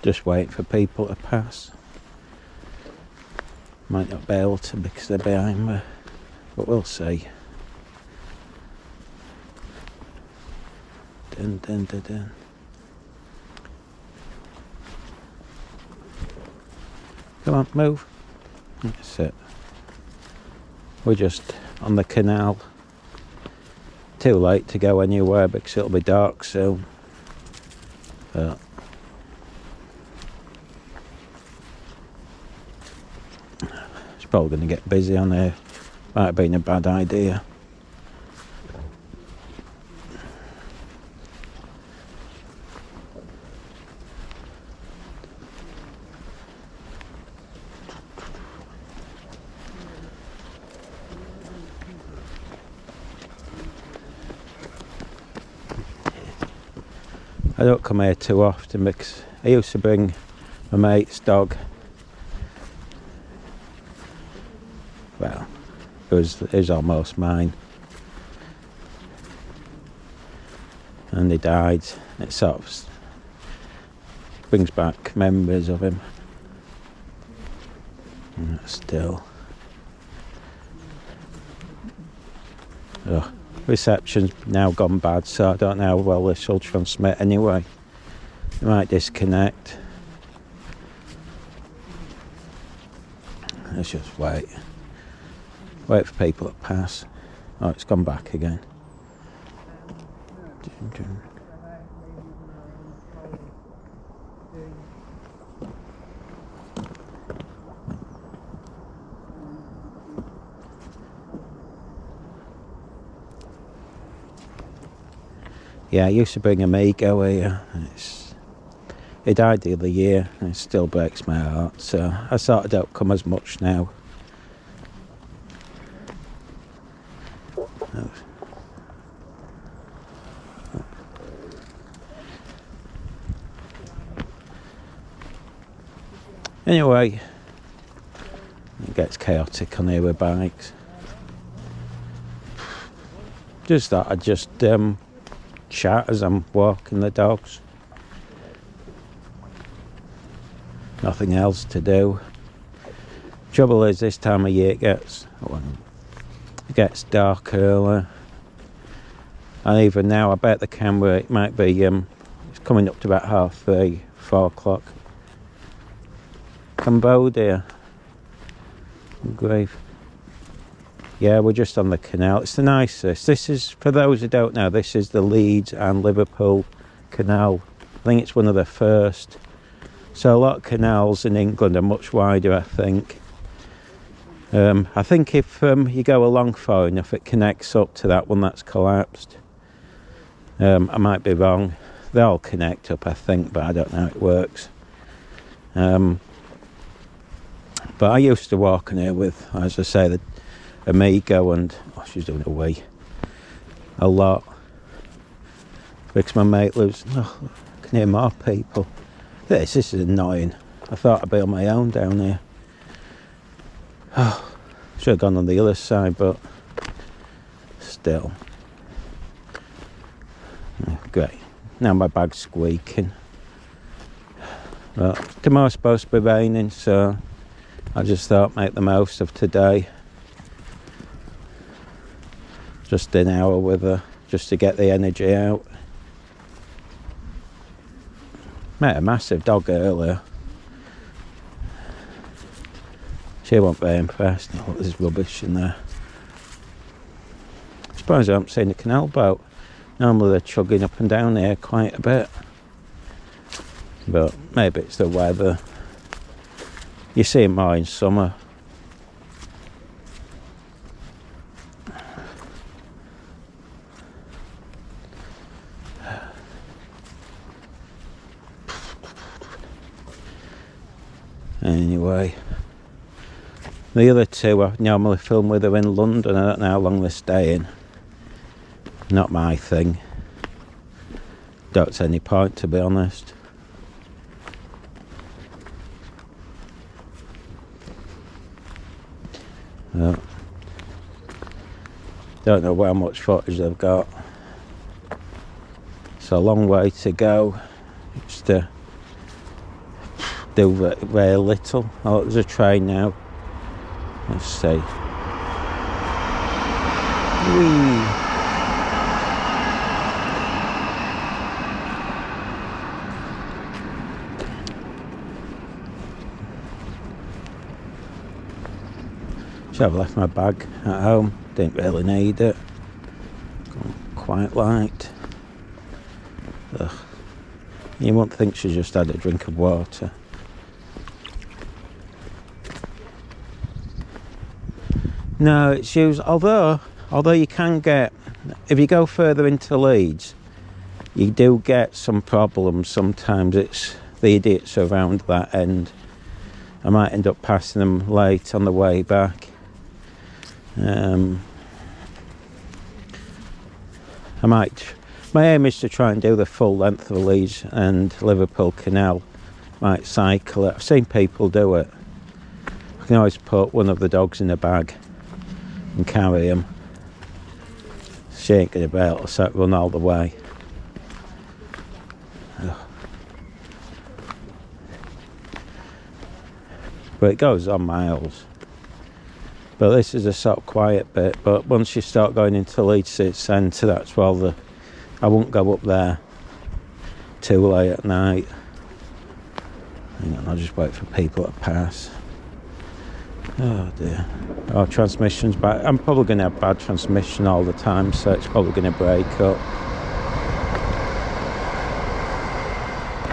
Just wait for people to pass. Might not be able to because they're behind me, but we'll see. Dun, dun, dun, dun. Come on, move. That's it. We're just on the canal. Too late to go anywhere because it'll be dark soon. But it's probably going to get busy on here. Might have been a bad idea. I don't come here too often because I used to bring my mate's dog. Well, it was almost mine. And he died. It sort of brings back memories of him. And still. Oh. Reception's now gone bad, so I don't know how well this will transmit anyway. It might disconnect. Let's just wait. Wait for people to pass. Oh, it's gone back again. Yeah, I used to bring Amigo here. He died the other year, and it still breaks my heart. So I sort of don't come as much now. Anyway, it gets chaotic on here with bikes. Just thought I'd just chat as I'm walking the dogs. Nothing else to do. Trouble is, this time of year it gets dark early, and even now I bet the camera it might be it's coming up to about 3:30, 4 o'clock. Cambodia. Grave. Yeah, we're just on the canal. It's the nicest. This is, for those who don't know, this is the Leeds and Liverpool Canal. I think it's one of the first. So a lot of canals in England are much wider, I think. I think if you go along far enough, it connects up to that one that's collapsed. I might be wrong. They all connect up, I think, but I don't know how it works. But I used to walk in here with, as I say, the Amigo, and she's doing a wee a lot because my mate lives. Oh, I can hear more people. This is annoying. I thought I'd be on my own down here. Oh, should have gone on the other side, but still. Great. Now my bag's squeaking. But tomorrow's supposed to be raining, so I just thought make the most of today. Just an hour with her, just to get the energy out. Met a massive dog earlier. She won't be impressed. Oh, there's rubbish in there. I suppose I haven't seen the canal boat. Normally they're chugging up and down here quite a bit. But maybe it's the weather. You see it more in summer. Anyway, the other two I normally film with are in London. I don't know how long they're staying. Not my thing. Don't see any point, to be honest. Well, Don't know how much footage they've got. It's a long way to go. Just to do very little. Oh, there's a train now. Let's see. Whee! Should have left my bag at home. Didn't really need it. Quite light. Ugh. You wouldn't think she just had a drink of water. No, it's used. Although you can get, if you go further into Leeds, you do get some problems. Sometimes it's the idiots around that end. I might end up passing them late on the way back. My aim is to try and do the full length of the Leeds and Liverpool Canal. Might cycle it. I've seen people do it. I can always put one of the dogs in a bag and carry him. She ain't going to be able to run all the way. Ugh. But it goes on miles. But this is a sort of quiet bit. But once you start going into Leeds City Centre, that's where I won't go up there too late at night. Hang on, I'll just wait for people to pass. Oh dear. Oh, transmission's back. I'm probably going to have bad transmission all the time, so it's probably going to break up.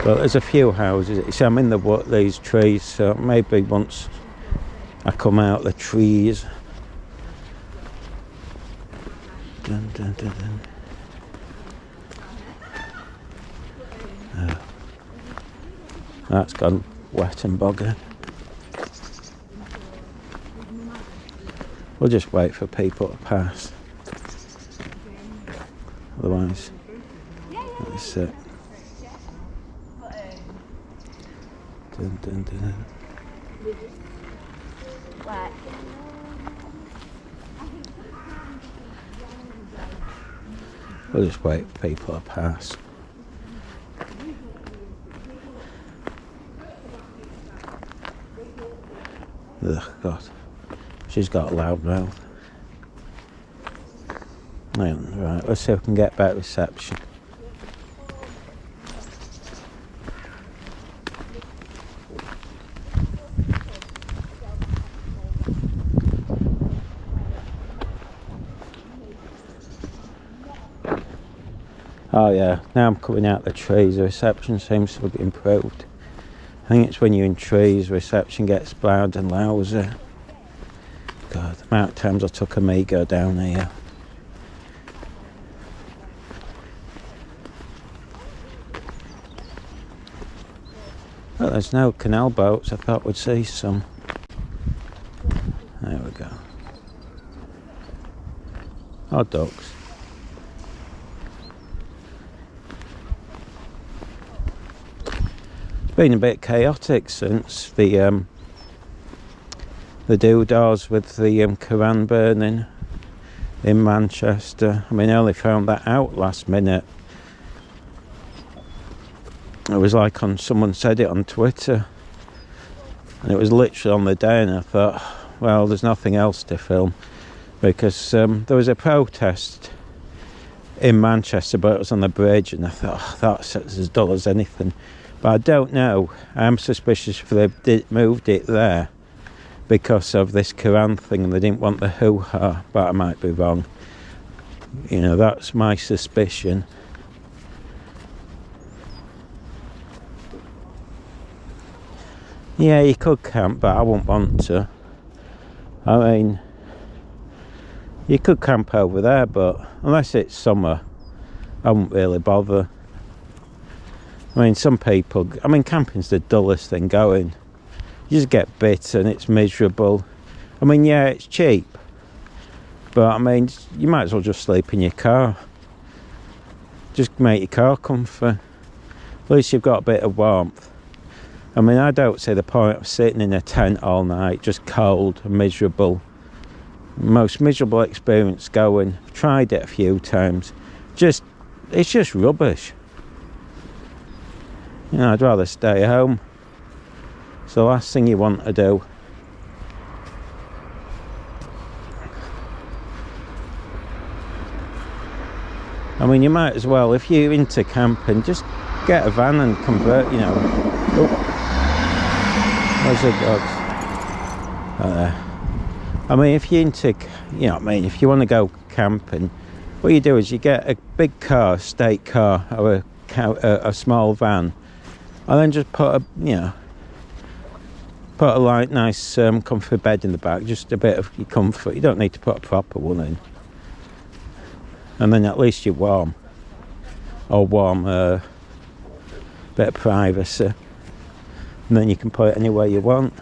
But there's a few houses. You see, I'm in these trees, so maybe once I come out the trees. Dun, dun, dun, dun. Oh. That's gone wet and boggy. We'll just wait for people to pass. Otherwise, that's it. Dun, dun, dun. We'll just wait for people to pass. Ugh, God. She's got a loud mouth. Right, let's see if we can get better reception. Oh yeah, now I'm coming out the trees, the reception seems to be improved. I think it's when you're in trees, reception gets loud and louder. God, the amount of times I took Amigo down here. Well, there's no canal boats, I thought we'd see some. There we go. Oh, ducks. It's been a bit chaotic since the doodahs with the Quran burning in Manchester. I mean, I only found that out last minute. It was like someone said it on Twitter, and it was literally on the day, and I thought, well, there's nothing else to film, because there was a protest in Manchester, but it was on the bridge, and I thought, oh, that's as dull as anything. But I don't know. I'm suspicious if they moved it there because of this Quran thing and they didn't want the hoo-ha, but I might be wrong. You know, that's my suspicion. Yeah, you could camp, but I wouldn't want to. I mean, you could camp over there, but unless it's summer, I wouldn't really bother. I mean, some people, camping's the dullest thing going. You just get bit and it's miserable. I mean, yeah, it's cheap, but I mean, you might as well just sleep in your car. Just make your car comfy. At least you've got a bit of warmth. I mean, I don't see the point of sitting in a tent all night, just cold and miserable. Most miserable experience going. I've tried it a few times. It's just rubbish. You know, I'd rather stay home. It's the last thing you want to do. I mean, you might as well, if you're into camping, just get a van and convert, you know. Oh, where's the dogs? I mean, if you're into, you know what I mean, if you want to go camping, what you do is you get a big car, state car, or a small van, and then just put a light, nice, comfy bed in the back, just a bit of your comfort. You don't need to put a proper one in. And then at least you're warm. Or warm, bit of privacy. And then you can put it anywhere you want.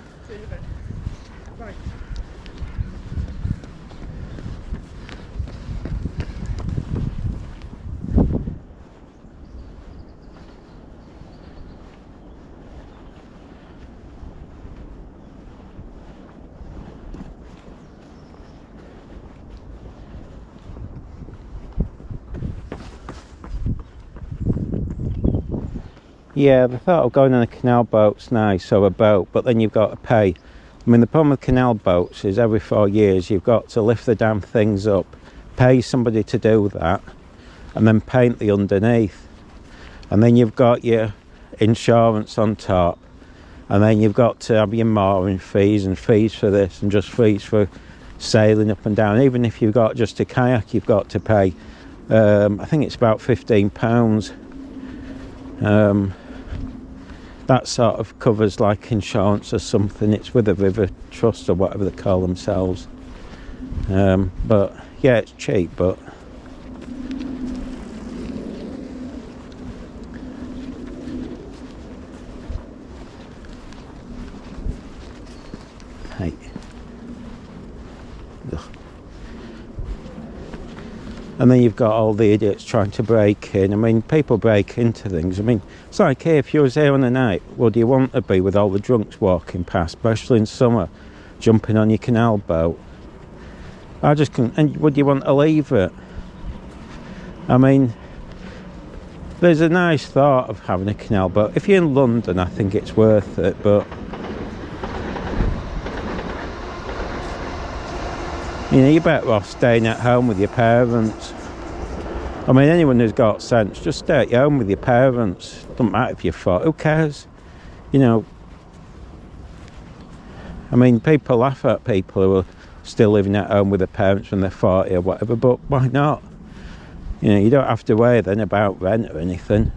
Yeah, the thought of going on a canal boat's nice, or a boat, but then you've got to pay. I mean, the problem with canal boats is every 4 years you've got to lift the damn things up, pay somebody to do that, and then paint the underneath. And then you've got your insurance on top, and then you've got to have your mooring fees and fees for this and just fees for sailing up and down. Even if you've got just a kayak, you've got to pay, I think it's about £15. That sort of covers like insurance or something. It's with a river trust or whatever they call themselves. But yeah, it's cheap, but hey. Ugh. And then you've got all the idiots trying to break in. I mean, people break into things. I mean, it's like here, if you was here on a night, would you want to be with all the drunks walking past, especially in summer, jumping on your canal boat? I just couldn't. And would you want to leave it? I mean, there's a nice thought of having a canal boat. If you're in London, I think it's worth it, but you know, you're better off staying at home with your parents. I mean, anyone who's got sense, just stay at your home with your parents. Doesn't matter if you're 40, who cares? You know, I mean, people laugh at people who are still living at home with their parents when they're 40 or whatever, but why not? You know, you don't have to worry then about rent or anything.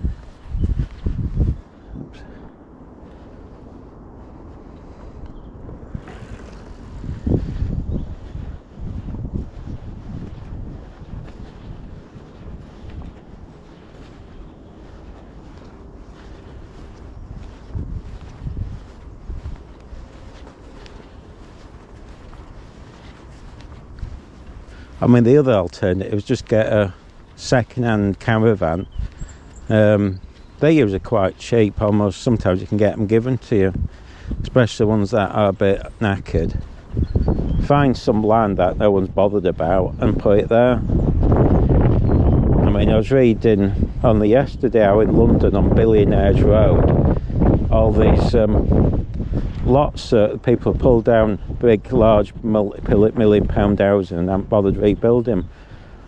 I mean, the other alternative is just get a second-hand caravan. They usually quite cheap, almost. Sometimes you can get them given to you, especially ones that are a bit knackered. Find some land that no one's bothered about and put it there. I mean, I was reading only yesterday how in London on Billionaires Road, all these lots that people pull down big, large, multi-million-pound houses and haven't bothered rebuilding.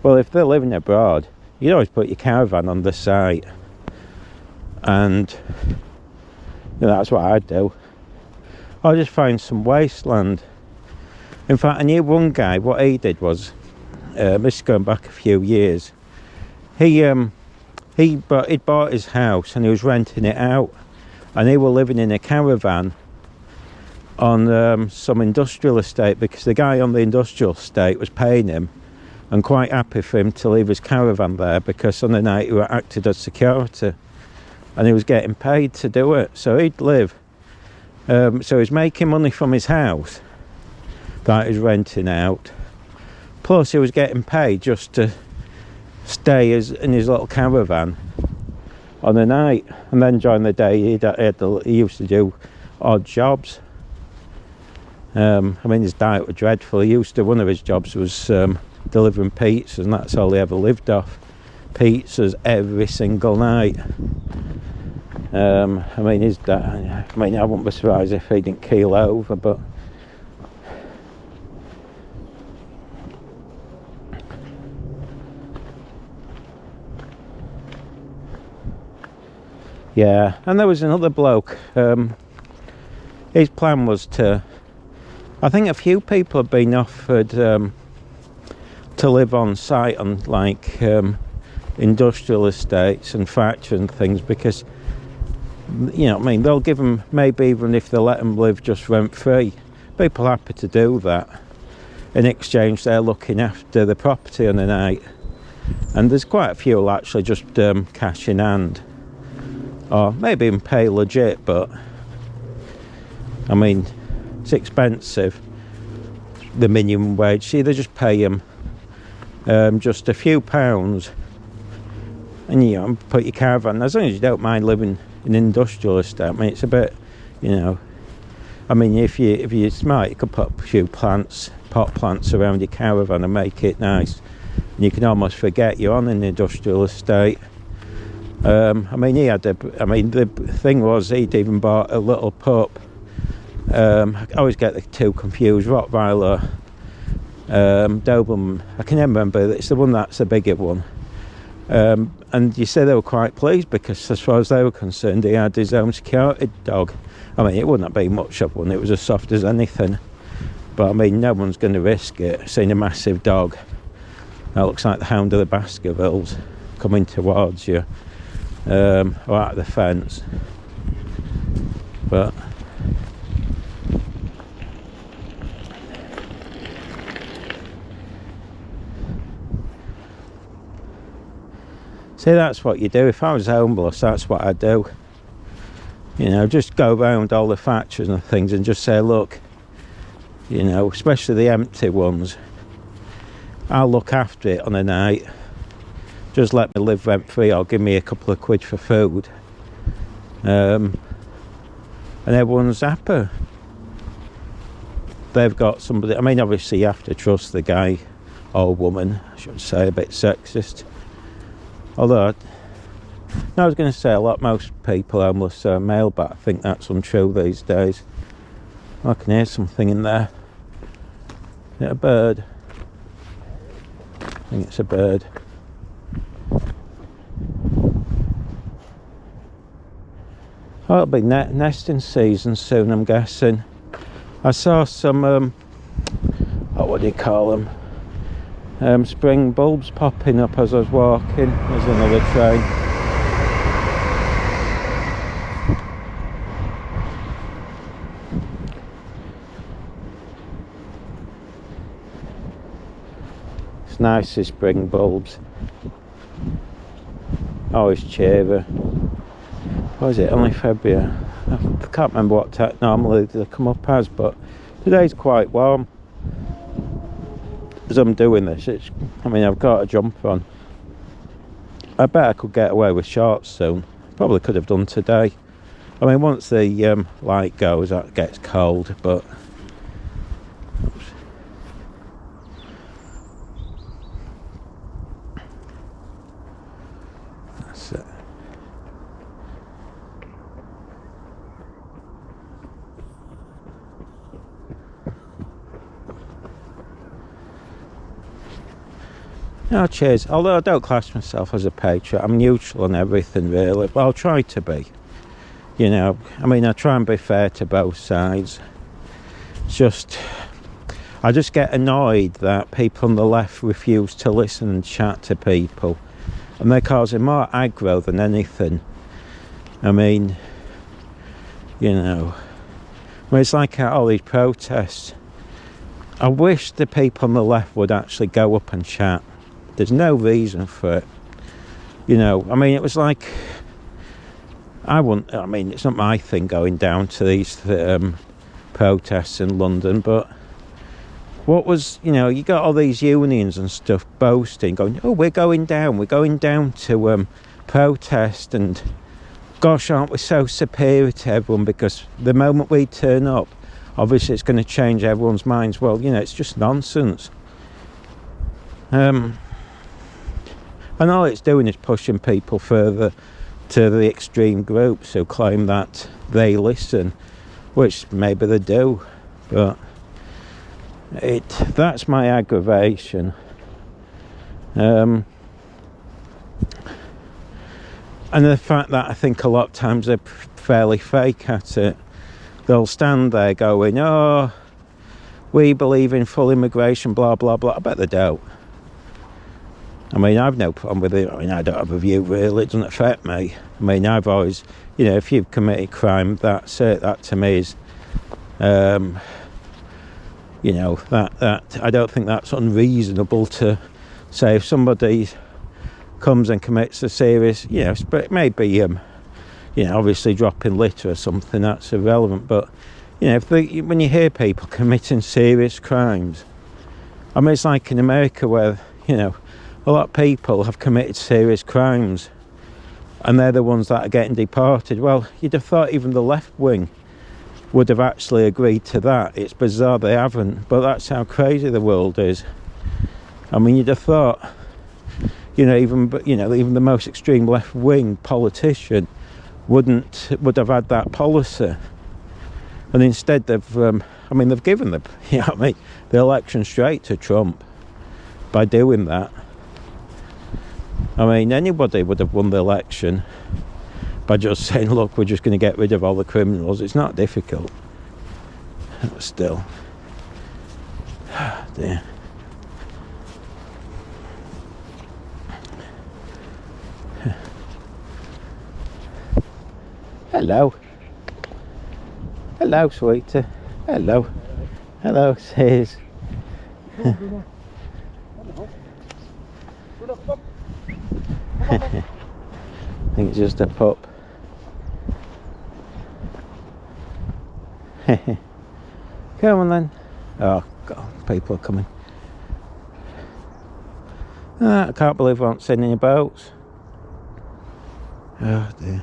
Well, if they're living abroad, you always put your caravan on the site, and you know, that's what I'd do. I'll just find some wasteland. In fact, I knew one guy. What he did was, this is going back a few years. He'd bought his house and he was renting it out, and he was living in a caravan on some industrial estate, because the guy on the industrial estate was paying him and quite happy for him to leave his caravan there, because on the night he acted as security and he was getting paid to do it. So he'd live, so he's making money from his house that he's renting out, plus he was getting paid just to stay in his little caravan on the night, and then during the day he used to do odd jobs. I mean, his diet was dreadful. One of his jobs was delivering pizzas, and that's all he ever lived off. Pizzas every single night. I mean, his dad, I mean, I wouldn't be surprised if he didn't keel over, but yeah. And there was another bloke, his plan was to, I think a few people have been offered to live on site on like industrial estates and factories and things, because, you know what I mean, they'll give them, maybe even if they let them live just rent free, people are happy to do that. In exchange, they're looking after the property on the night, and there's quite a few will actually just cash in hand, or maybe even pay legit, but I mean, it's expensive, the minimum wage. See, they just pay them just a few pounds, and you know, put your caravan, as long as you don't mind living in an industrial estate. I mean, it's a bit, you know, I mean, if you're smart, you could put a few pot plants around your caravan and make it nice, and you can almost forget you're on an industrial estate. I mean, the thing was, he'd even bought a little pup. I always get the two confused, Rottweiler, Doberman, I can never remember, it's the one that's the bigger one. And you say they were quite pleased, because as far as they were concerned, he had his own security dog. I mean, it wouldn't be much of one, it was as soft as anything, but I mean, no one's going to risk it, seeing a massive dog that looks like the Hound of the Baskervilles coming towards you, or out of the fence. But see, that's what you do. If I was homeless, that's what I'd do. You know, just go around all the factories and things and just say, look, you know, especially the empty ones, I'll look after it on a night. Just let me live rent free, or give me a couple of quid for food. And everyone's happy. They've got somebody, I mean, obviously you have to trust the guy or woman, I should say, a bit sexist. Although, I was going to say most people homeless are male, but I think that's untrue these days. I can hear something in there. Is it a bird? I think it's a bird. Oh, it'll be nesting season soon, I'm guessing. I saw some, what do you call them? Spring bulbs popping up as I was walking. There's another train. It's nice, these spring bulbs. Always cheery. What is it, only February? I can't remember what normally they come up as, but today's quite warm. As I'm doing this, I mean, I've got a jumper on. I bet I could get away with shorts soon. Probably could have done today. I mean, once the light goes, it gets cold, but oops. That's it. No, cheers. Although I don't class myself as a patriot, I'm neutral on everything really, but I'll try to be. You know, I mean, I try and be fair to both sides. It's just, I just get annoyed that people on the left refuse to listen and chat to people, and they're causing more aggro than anything. I mean, you know, it's like at all these protests. I wish the people on the left would actually go up and chat. There's no reason for it. You know, I mean, it was like, I mean, it's not my thing going down to these protests in London, but what was, you know, you got all these unions and stuff boasting, going, oh, we're going down to protest, and gosh, aren't we so superior to everyone, because the moment we turn up, obviously it's going to change everyone's minds. Well, you know, it's just nonsense. And all it's doing is pushing people further to the extreme groups who claim that they listen, which maybe they do, but that's my aggravation. And the fact that I think a lot of times they're fairly fake at it. They'll stand there going, oh, we believe in full immigration, blah blah blah. I bet they don't. I mean, I've no problem with it. I mean, I don't have a view really, it doesn't affect me. I mean, I've always, you know, if you've committed crime, that's it. That to me is, you know, that I don't think that's unreasonable to say if somebody comes and commits a serious, you know, but it may be, you know, obviously dropping litter or something, that's irrelevant. But, you know, when you hear people committing serious crimes, I mean, it's like in America where, you know, a lot of people have committed serious crimes and they're the ones that are getting deported. Well, you'd have thought even the left wing would have actually agreed to that. It's bizarre they haven't, but that's how crazy the world is. I mean, you'd have thought, you know, even the most extreme left wing politician would have had that policy, and instead they've given the, you know what I mean, the election straight to Trump by doing that. I mean, anybody would have won the election by just saying, look, we're just going to get rid of all the criminals. It's not difficult. But still. Dear. Hello. Hello, sweetie. Hello. Hello, sis. I think it's just a pup. Come on then. Oh God, people are coming. I can't believe I haven't seen any boats. Oh dear.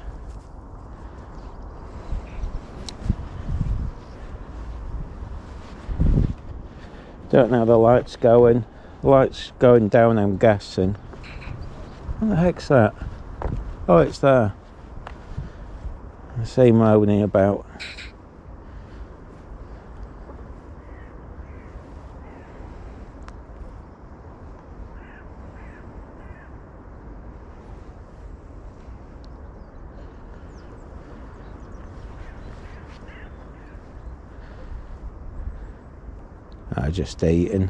Don't know how the light's going. The light's going down, I'm guessing. What the heck's that? Oh, it's there. I see moaning about. I just eating.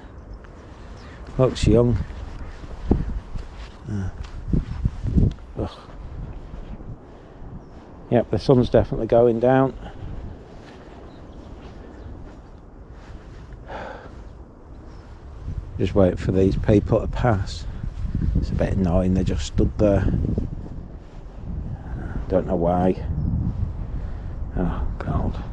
Looks young. Ugh. Yep, the sun's definitely going down. Just waiting for these people to pass. It's a bit annoying, they just stood there. Don't know why. Oh God.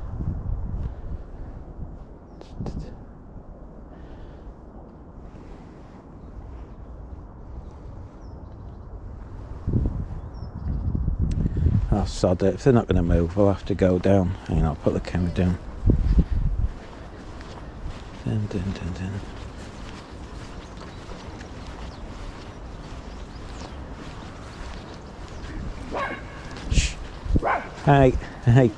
Oh, sod it. If they're not going to move, we'll have to go down. Hang on, I'll put the camera down. Dun, dun, dun, dun. Shh. Hey, hey.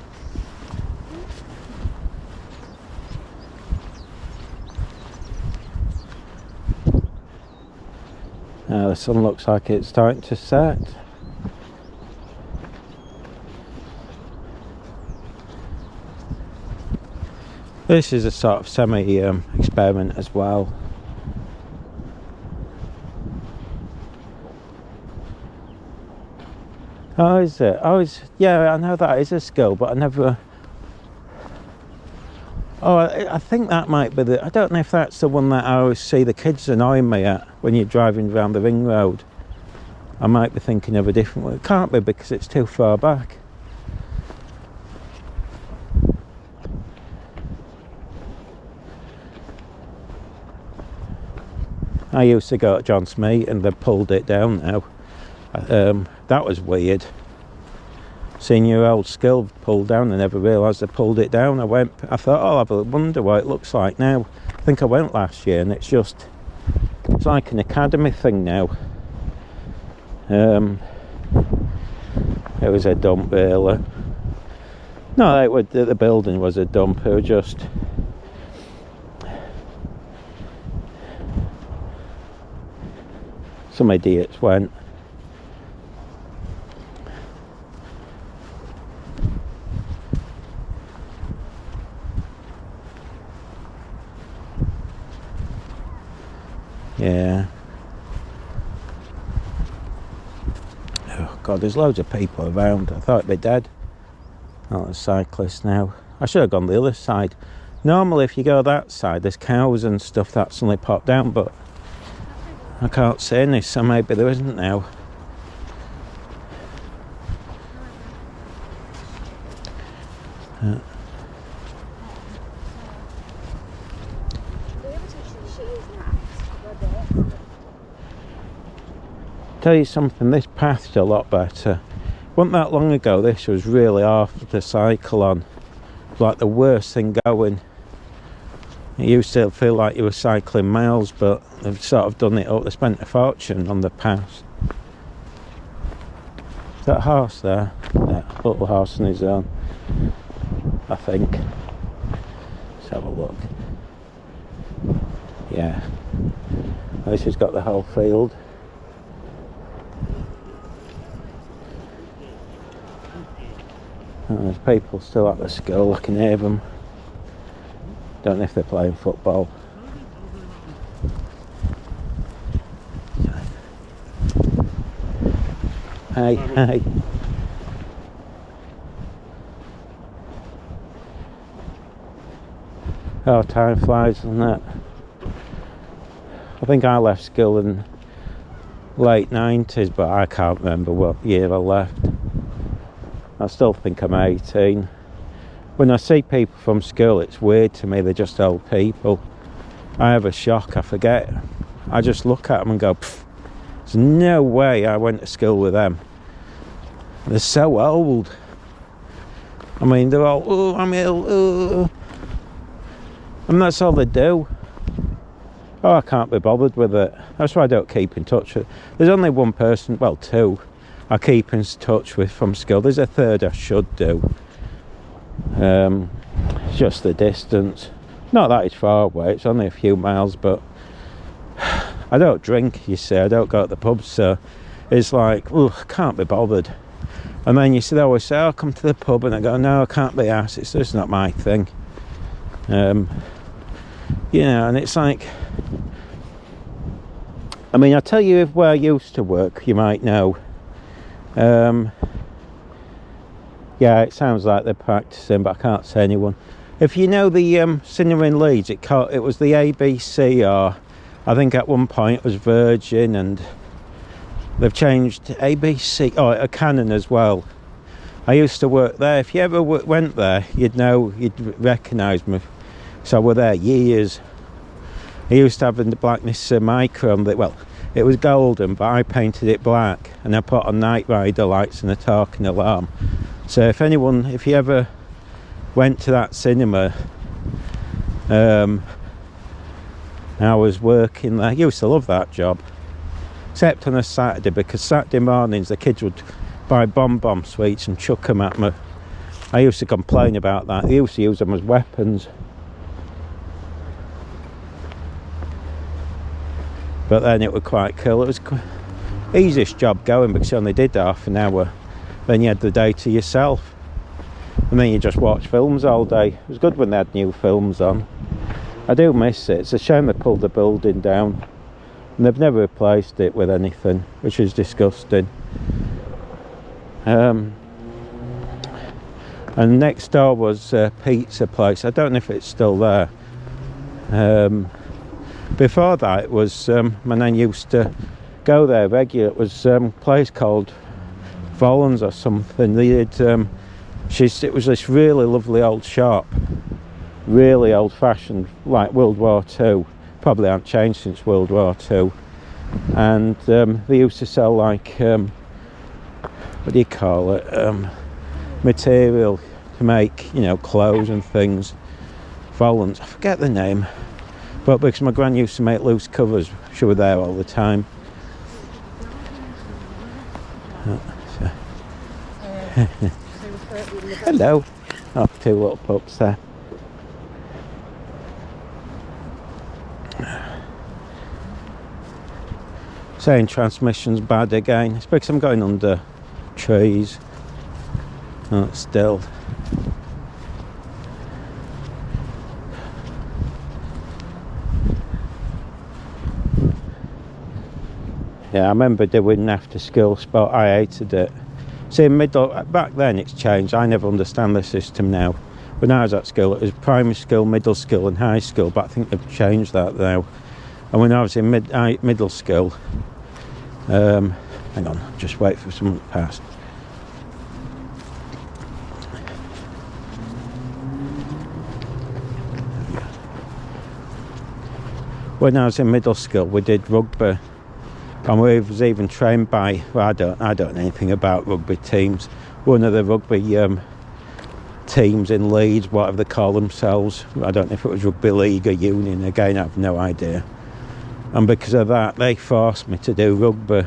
The sun looks like it's starting to set. This is a sort of semi-experiment as well. Oh, is it? Oh, yeah, I know that is a skill, but I never... Oh, I think that might be the... I don't know if that's the one that I always see the kids annoying me at when you're driving around the ring road. I might be thinking of a different one. It can't be because it's too far back. I used to go to John's Meat and they pulled it down now. That was weird. seen your old skill pulled down. I never realised they pulled it down. I thought, oh, I'll have a wonder what it looks like now. I think I went last year, and it's like an academy thing now. It was a dump, really. No, the building was a dump. It was just... some idiots went. Yeah. Oh God, there's loads of people around. I thought they'd be dead. Oh, there's cyclists now. I should have gone the other side. Normally if you go that side, there's cows and stuff that suddenly pop down, but I can't see any, so maybe there isn't now. Tell you something, this path's a lot better. Wasn't that long ago this was really hard to cycle on. It was like the worst thing going. It used to feel like you were cycling miles, but they've sort of done it up. They spent a fortune on the paths. Is that horse there? Yeah, little horse on his own, I think. Let's have a look. Yeah. This has got the whole field. Oh, there's people still at the school, I can hear them. Don't know if they're playing football. Hey, hey. Oh, time flies, doesn't it? I think I left school in late 90s, but I can't remember what year I left. I still think I'm 18. When I see people from school, it's weird to me, they're just old people. I have a shock, I forget. I just look at them and go, there's no way I went to school with them. They're so old. I mean, they're all, oh, I'm ill, oh. And that's all they do. Oh, I can't be bothered with it. That's why I don't keep in touch with. There's only one person, well, two, I keep in touch with from school. There's a third I should do. Just the distance. Not that it's far away, it's only a few miles, but I don't drink, you see, I don't go to the pubs, so it's like, oh, I can't be bothered. And then you see, they always say, oh, come to the pub, and I go, no, I can't be arsed, it's just not my thing. You know, and it's like, I mean, I'll tell you where I used to work, you might know. Yeah, it sounds like they're practicing, but I can't say anyone. If you know the cinema in Leeds, it was the ABC, or I think at one point it was Virgin, and they've changed ABC, oh, a Canon as well. I used to work there. If you ever went there, you'd recognise me. So I were there years. I used to have the blackness micro on well, it was golden, but I painted it black, and I put on night rider lights and a talking alarm. So if you ever went to that cinema, I was working there. I used to love that job, except on a Saturday, because Saturday mornings the kids would buy bomb sweets and chuck them at me. I used to complain about that. They used to use them as weapons. But then it was quite cool. It was the easiest job going, because you only did half an hour. Then you had the day to yourself, and then you just watch films all day. It was good when they had new films on. I do miss it. It's a shame they pulled the building down, and they've never replaced it with anything, which is disgusting. And next door was a pizza place. I don't know if it's still there. Before that, it was my nan used to go there regular. It was a place called Volans or something. They had, it was this really lovely old shop, really old-fashioned, like World War II. Probably haven't changed since World War II. And they used to sell, like, what do you call it? material to make, you know, clothes and things. Volants, I forget the name, but because my gran used to make loose covers, she was there all the time. Hello. Oh, two little pups there. Saying transmission's bad again. It's because I'm going under trees. Oh, it's still. Yeah, I remember doing after school sport. I hated it. See, back then it's changed. I never understand the system now. When I was at school, it was primary school, middle school and high school, but I think they've changed that now. And when I was in middle school, hang on, just wait for someone to pass. When I was in middle school, we did rugby. And we was even trained by, well, I don't know anything about rugby teams. One of the rugby teams in Leeds, whatever they call themselves. I don't know if it was rugby league or union. Again, I have no idea. And because of that, they forced me to do rugby.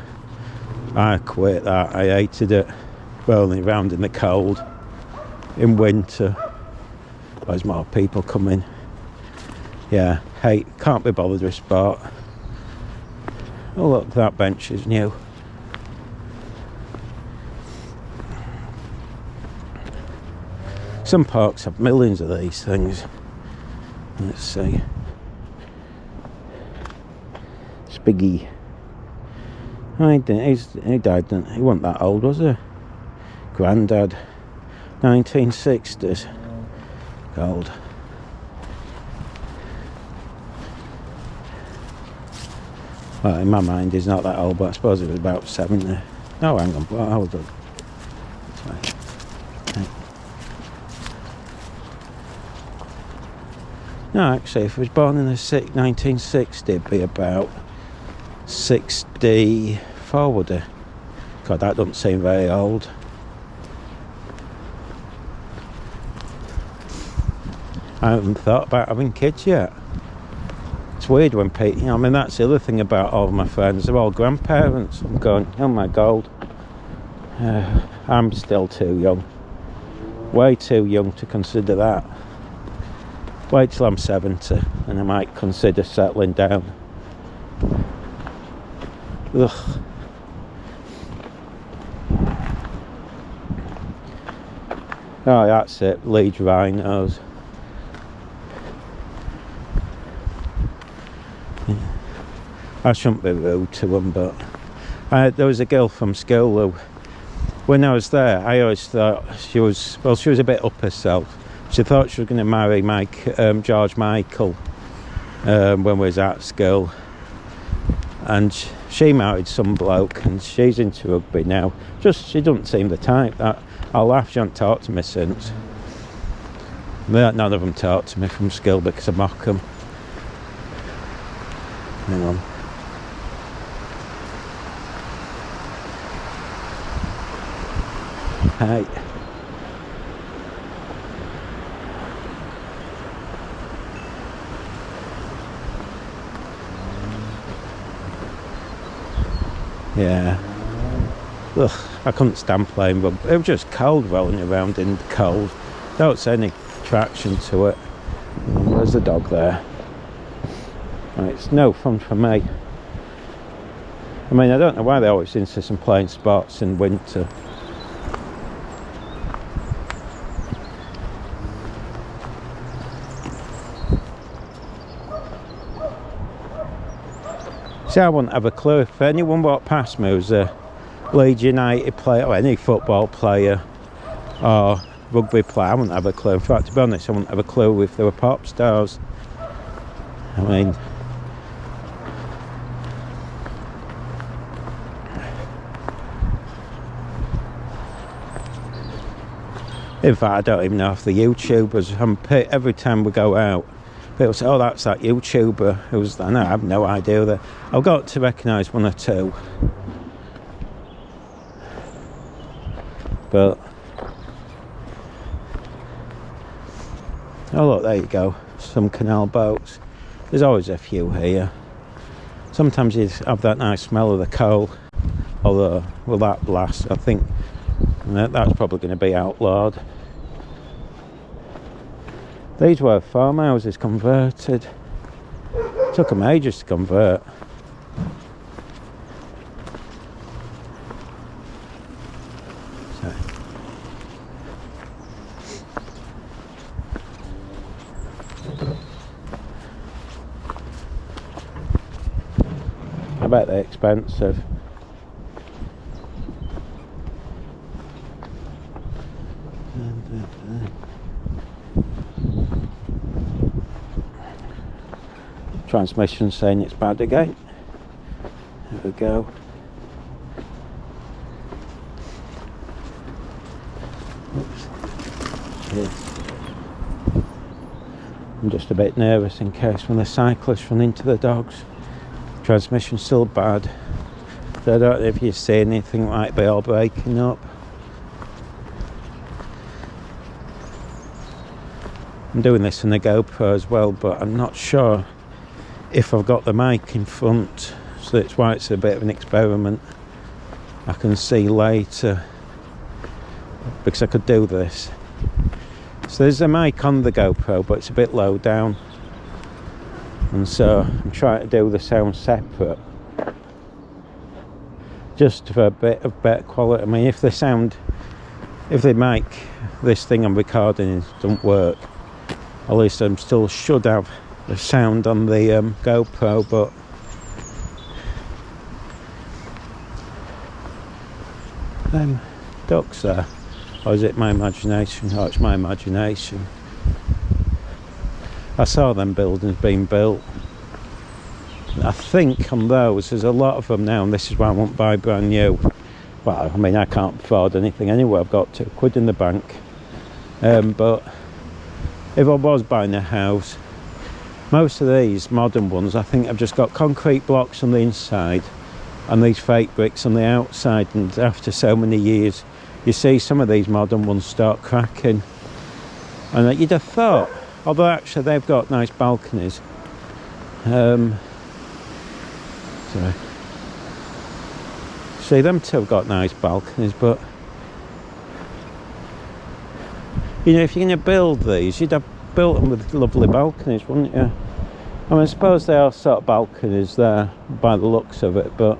I quit that. I hated it. Rolling around in the cold. In winter. There's more people coming. Yeah, can't be bothered with sport. Oh look, that bench is new. Some parks have millions of these things. Let's see. Spiggy. He died, didn't he? He wasn't that old, was he? Grandad. 1960s. Gold. Well, in my mind, he's not that old, but I suppose he was about 70. No, hang on, hold on. No, actually, if he was born in the 1960, it'd be about 64, would he? God, that doesn't seem very old. I haven't thought about having kids yet. It's weird when people, you know, I mean, that's the other thing about all of my friends, they're all grandparents. I'm going, oh my God, I'm still too young, way too young to consider that. Wait till I'm 70 and I might consider settling down. Ugh. Oh, that's it, Leeds Rhinos. I shouldn't be rude to them, but there was a girl from school who, when I was there, I always thought she was a bit up herself. She thought she was going to marry George Michael when we was at school, and she married some bloke and she's into rugby now. She doesn't seem the type. I'll laugh, she hasn't talked to me since. None of them talked to me from school because I mock them. Hang on. Hey. Yeah. Ugh, I couldn't stand playing rugby. It was just cold rolling around in the cold. Don't see any traction to it. There's the dog there. Right, it's no fun for me. I mean, I don't know why they always insist on playing sports in winter. See, I wouldn't have a clue. If anyone walked past me who's a Leeds United player or any football player or rugby player, I wouldn't have a clue. In fact, to be honest, I wouldn't have a clue if they were pop stars. I mean, in fact, I don't even know if the YouTubers, every time we go out, people say, oh, that's that YouTuber who's there. No, I have no idea that. I've got to recognise one or two. But Oh look, there you go, some canal boats. There's always a few here. Sometimes you have that nice smell of the coal, although will that last? I think that's probably going to be outlawed. These were farmhouses converted. Took them ages to convert. So. I bet they're expensive. Transmission saying it's bad again. There we go. I'm just a bit nervous in case when the cyclists run into the dogs. Transmission's still bad. So I don't know if you see anything like they all breaking up. I'm doing this on the GoPro as well, but I'm not sure if I've got the mic in front, so that's why it's a bit of an experiment. I can see later, because I could do this. So there's a mic on the GoPro, but it's a bit low down, and so I'm trying to do the sound separate, just for a bit of better quality. I mean, if the mic, this thing I'm recording doesn't work, at least I still should have the sound on the GoPro. But them ducks there, or is it my imagination? Oh, it's my imagination. I saw them buildings being built. I think on those there's a lot of them now, and this is why I won't buy brand new. Well, I mean, I can't afford anything anyway. I've got £2 in the bank, but if I was buying a house, most of these modern ones, I think I've just got concrete blocks on the inside and these fake bricks on the outside, and after so many years you see some of these modern ones start cracking. And you'd have thought, although actually they've got nice balconies, sorry, see, them two have got nice balconies, but you know, if you're going to build these, you'd have built them with lovely balconies, wouldn't you? I mean, I suppose they are sort of balconies there by the looks of it, but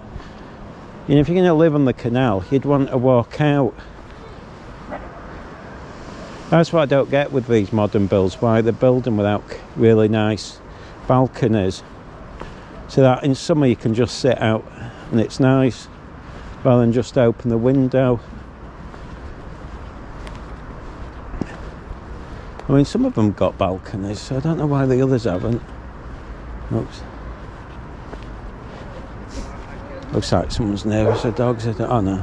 you know, if you're going to live on the canal, you'd want to walk out. That's what I don't get with these modern builds, why they're building without really nice balconies, so that in summer you can just sit out and it's nice, rather than just open the window. I mean, some of them got balconies, so I don't know why the others haven't. Oops. Looks like someone's near us. The dogs are... oh no.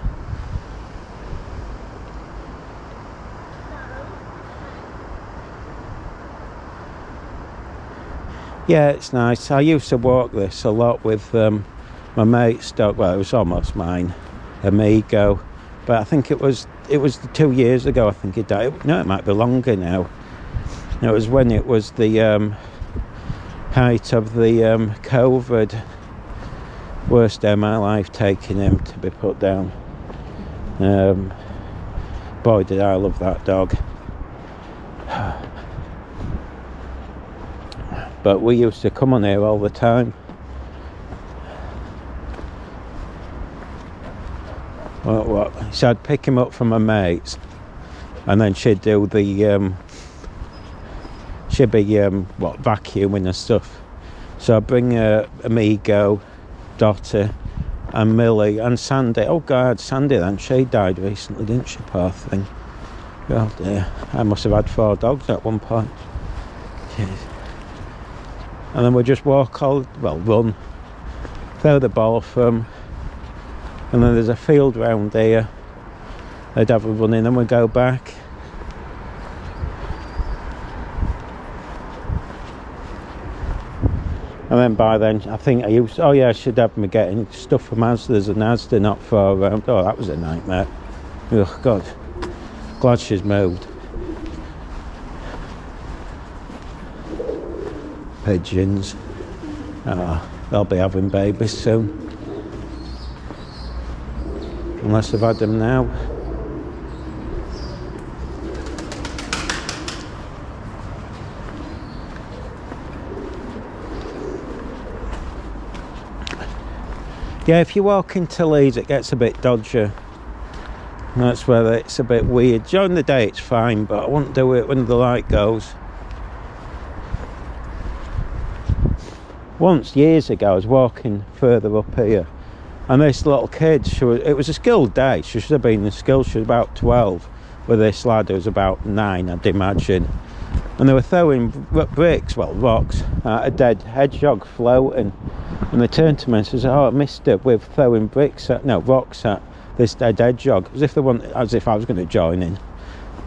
Yeah, it's nice. I used to walk this a lot with my mate's dog. Well, it was almost mine, Amigo, but I think it was 2 years ago. I think it died. No, it might be longer now. It was when it was the height of the COVID. Worst day of my life, taking him to be put down. Boy, did I love that dog. But we used to come on here all the time. What? So I'd pick him up from my mates, and then she'd do the she'd be vacuuming and stuff. So I'd bring Amigo, Dottie and Millie and Sandy. Oh God, Sandy then, she died recently, didn't she, poor thing? Oh dear, I must have had 4 dogs at one point. Jeez. And then we just run, throw the ball from, and then there's a field round here. They'd have a run in and we'd go back. And then by then, I think I should have me getting stuff from Asda's, and Asda not far around. Oh, that was a nightmare. Oh God, glad she's moved. pigeons. They'll be having babies soon. Unless they've had them now. Yeah, if you walk into Leeds, it gets a bit dodgy. That's where it's a bit weird. During the day, it's fine, but I won't do it when the light goes. Once, years ago, I was walking further up here, and this little kid, it was a school day. She should have been in school. She was about 12, with this lad who was about 9, I'd imagine. And they were throwing rocks at a dead hedgehog floating. And they turned to me and says, "Oh, mister, we're throwing rocks at this dead hedgehog," as if I was going to join in.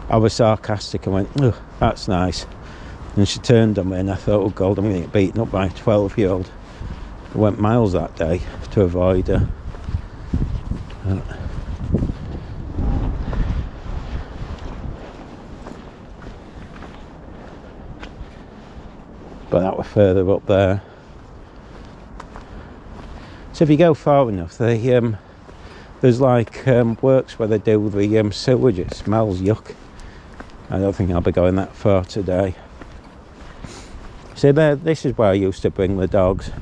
I was sarcastic and went, "Oh, that's nice." And she turned on me, and I thought, "Oh God, I'm going to get beaten up by a 12-year-old." I went miles that day to avoid her. But that was further up there. So if you go far enough, there's like works where they do the sewage. It smells yuck. I don't think I'll be going that far today. See, this is where I used to bring the dogs.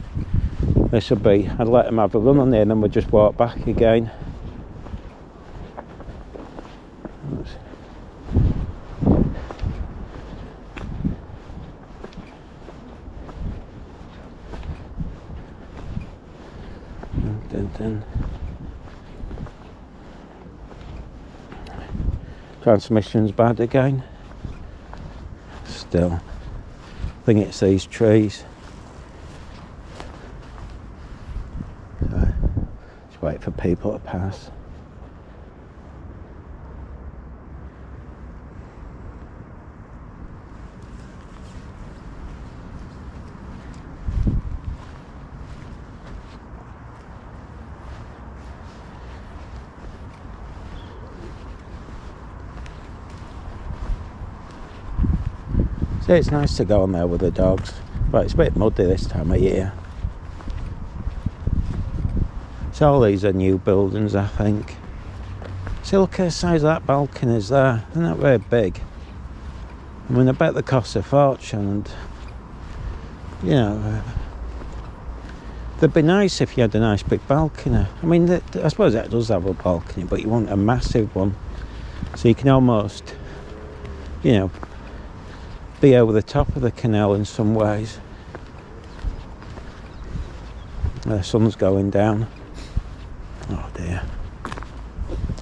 This would be, I'd let them have a run on there and then we'd just walk back again. Transmission's bad again. Still, I think it's these trees. So, just wait for people to pass. So it's nice to go on there with the dogs, but it's a bit muddy this time of year. So all these are new buildings, I think. See, look at the size of that balcony is there. Isn't that very big? I mean, I bet they cost a fortune, and you know, they'd be nice if you had a nice big balcony. I mean, I suppose that does have a balcony, but you want a massive one, so you can almost, you know, be over the top of the canal in some ways. The sun's going down. Oh dear.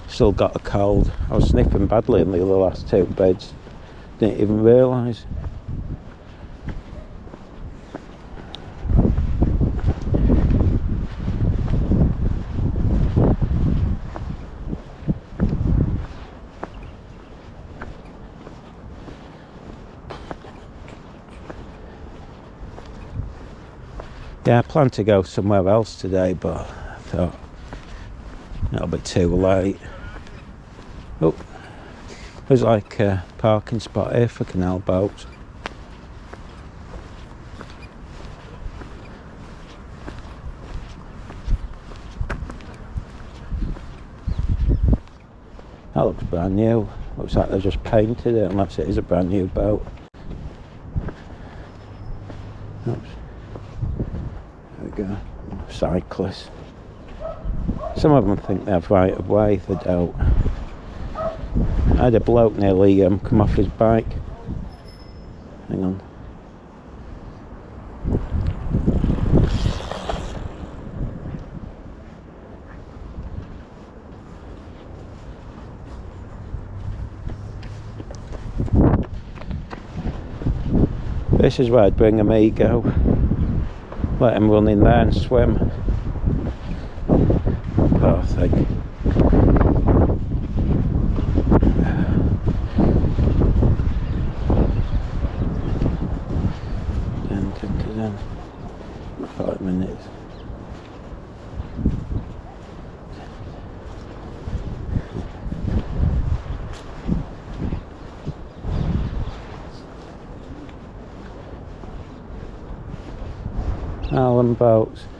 Still got a cold. I was sniffing badly in the other last 2 beds. Didn't even realise. Yeah, I planned to go somewhere else today, but I thought it'll be too late. Oh, there's like a parking spot here for canal boats. That looks brand new. Looks like they've just painted it, unless it is a brand new boat. Oops. Go. Cyclists. Some of them think they have right of way, they don't. I had a bloke nearly come off his bike. Hang on. This is where I'd bring amigo. Let him run in there and swim. Poor thing. Dun. 5 minutes. on boats.